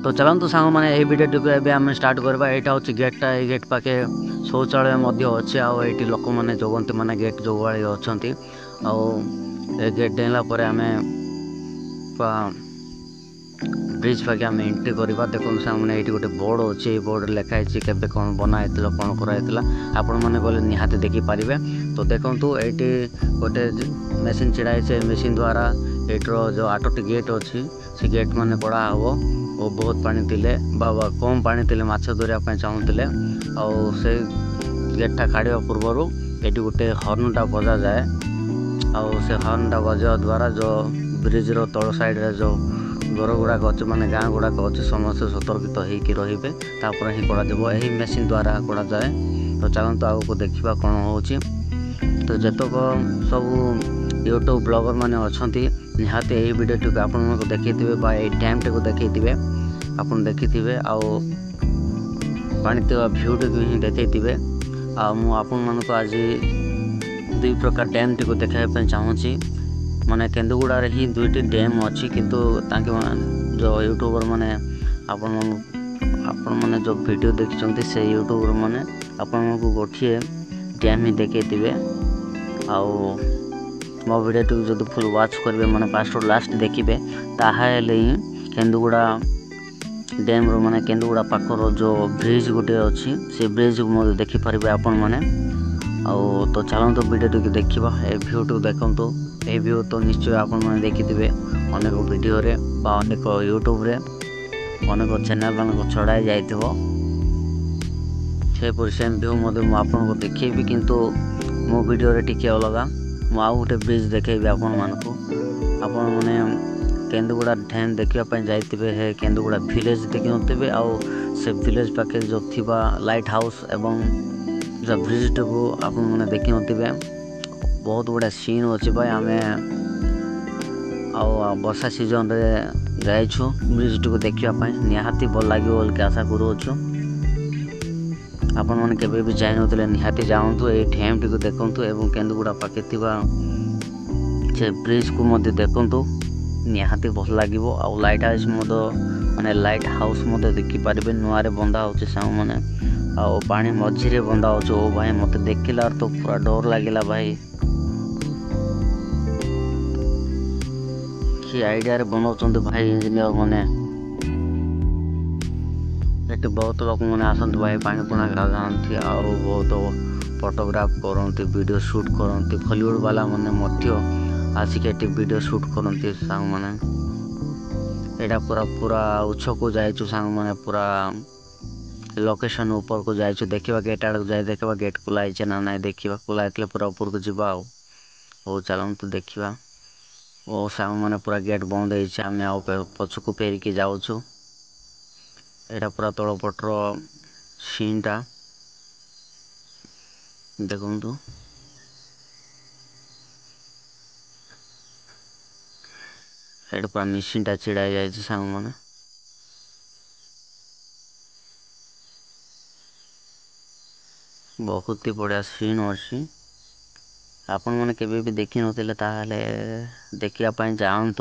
तो चलतु सांग मैंने यही भिडियो आम स्टार्ट करवा। यहाँ हूँ गेटा, ये गेट पाखे शौचालय अच्छे। आठ लोक मैंने जगंती मैंने गेट जो भाई अच्छा गेट डेला आम ब्रिज पाखे आम एंट्री करवा। देखो मैंने ये गोटे बोर्ड अच्छे, बोर्ड लिखाई के कौन बनाई कौन कराई आपण मैंने गले निहाती देखिपारे। तो देखूँ ये गोटे मेसीन छिड़ाई, से मेसीन द्वारा एट्र जो 8टी गेट अच्छी से गेट माने कड़ा हम और बहुत पानी थिले बाबा कम पानी थिले माछ धरने चाहूले से गेटा काढ़ा पूर्वर ये गोटे हर्नटा बजा जाए। से हर्नटा बजा द्वारा जो ब्रिज रो तल साइड रे जो घर गुड़ाक अच्छे माने गाँ गुड़ाक अच्छे समस्त सतर्कित होकर रे ही करा यही मेसीन द्वारा करा जाए। तो चलते आग को देखा कौन हो। तो जतक सब यूट्यूब ब्लॉगर मैंने अच्छा निहाती यही वीडियो को आपण देखी डैम टी को देखी आपन देखी पानी भ्यू टी ही देखी। आपण मान आज दुई प्रकार डैम टी को देखा चाहूँगी। माने केन्दुगुड़ा ही दुईटी डैम अच्छी किंतु जो यूट्यूबर माने आपण माने जो वीडियो देखते से यूट्यूबर माने आपण को गोटे डैम ही देखते। मो वीडियो जो फुल वाच करेंगे मैंने फास्ट लास्ट देखिए ताहले ही केन्दुगुड़ा डैम रो माने केन्दुगुड़ा पाखर जो ब्रिज गोटे अच्छी से ब्रिज को देखिपारे आपण मैंने। तो चलते वीडियो टी देखा ए भ्यू टी देखु। ये भ्यू तो निश्चय आपण मैंने देखिथे अनेक वीडियो रे बा अनेक यूट्यूब रे अनेक चैनल मान छड़ाई जाइथिबो। सेपरी सेम भ्यू आपको देखेबी किंतु मो वीडियो रे टिके अलगा। मु आउ गोटे ब्रिज देखेबी आपण मानकु। आपण माने केन्दुगुड़ा डैम देखापी जाइथिबे हे केन्दुगुड़ा विलेज देखि नथिबे से विलेज पाखे जो थिबा लाइट हाउस एवं जो ब्रिज को आपण माने देखि नथिबे। बहुत गुड़ा सीन अच्छे भाई आम वर्षा सीजन रे जाइछु ब्रिज टी को देखापी निहाती भल लगे बोल आशा करुछु। आपण मैंने केवे भी जाई नथिले निहाती जाऊँ ये डैम टी को देखु एवं केन्दुगुड़ा पाखे थिबा से ब्रिज को मध्य देखु निहाती भल लगे। लाइट हाउस माने लाइट हाउस देखिपारे नुआ बंधा हो मैंने पानी मझीरे बंधा हो भाई मत देखला तो पूरा डर लगे भाई कि आइडिया रे बनाउछन्त भाई इंजीनियर माने। ये बहुत लोक मैंने आसत भाई पानी पुणा गाँथी बहुत फोटोग्राफ करती वीडियो शूट करती बॉलीवुड वाला मैंने आसिक वीडियो शूट करती सांग मैंने। यहाँ पूरा पूरा उच्च को जाइछु सांग मैंने पूरा लोकेशन ऊपर को जाइछु देखा गेट आड़ जाए देखा गेट खुलाई ना ना देखा खुलाई पूरा ऊपर को जीवा हो चलते देखा। ओ सांग मैंने पूरा गेट बंद होमें आउ पछक फेरिकी जाऊँ। यहाँ पूरा तल पटर सीनटा देखु। ये पूरा मेसीनटा छिड़ाई जाए सांग मैंने। बहुत ही बढ़िया सीन अच्छी आपण मैंने केवे भी देखी नथिले ताहले देखिया जाऊँ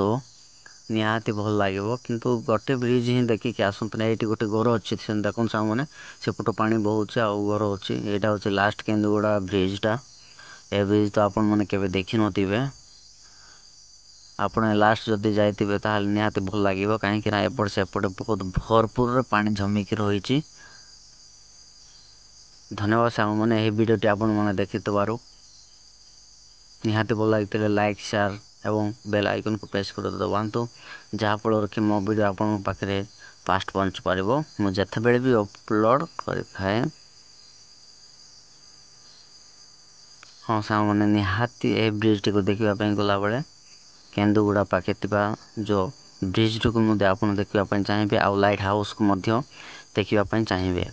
निहाती भल लगे। किंतु गोटे ब्रिज ही देखिए आसतु ना ये गोटे घर अच्छी देखो सांग मैंने सेपट पानी बहुत घर अच्छी। यहाँ हूँ लास्ट केन्दुगुड़ा ब्रिजटा। ए ब्रिज तो आपण मैंने केवे देखी नथिबे आपण लास्ट जदि जाइथिबे ताहले निहाती भल लगे कहीं एपट सेपट बहुत भरपूर पानी जमिकी रही। धन्यवाद सांग मैंने यही वीडियो टी आपण मैंने देखि निहाती भल लगी लाइक शेयर एवं बेल आइकन को प्रेस कर दबातु जहाँफल कि मो वीडियो आपण पाखे फास्ट पहुँच पार मुझे जिते बड़े भी अपलोड करें। हाँ सांग मैंने निहाती ए ब्रिज टी को देखापी गला बेले केन्दुगुड़ा पाखे जो ब्रिज टी को आप देखापी चाहिए आउ लाइट हाउस को देखापी चाहिए।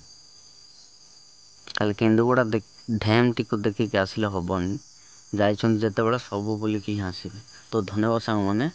खाली केन्दुगुड़ा डैम टी को देखिक आसिले हेनी जाते बड़े सब बोलिकी ही आसबे। तो धन्यवाद सांग मैंने।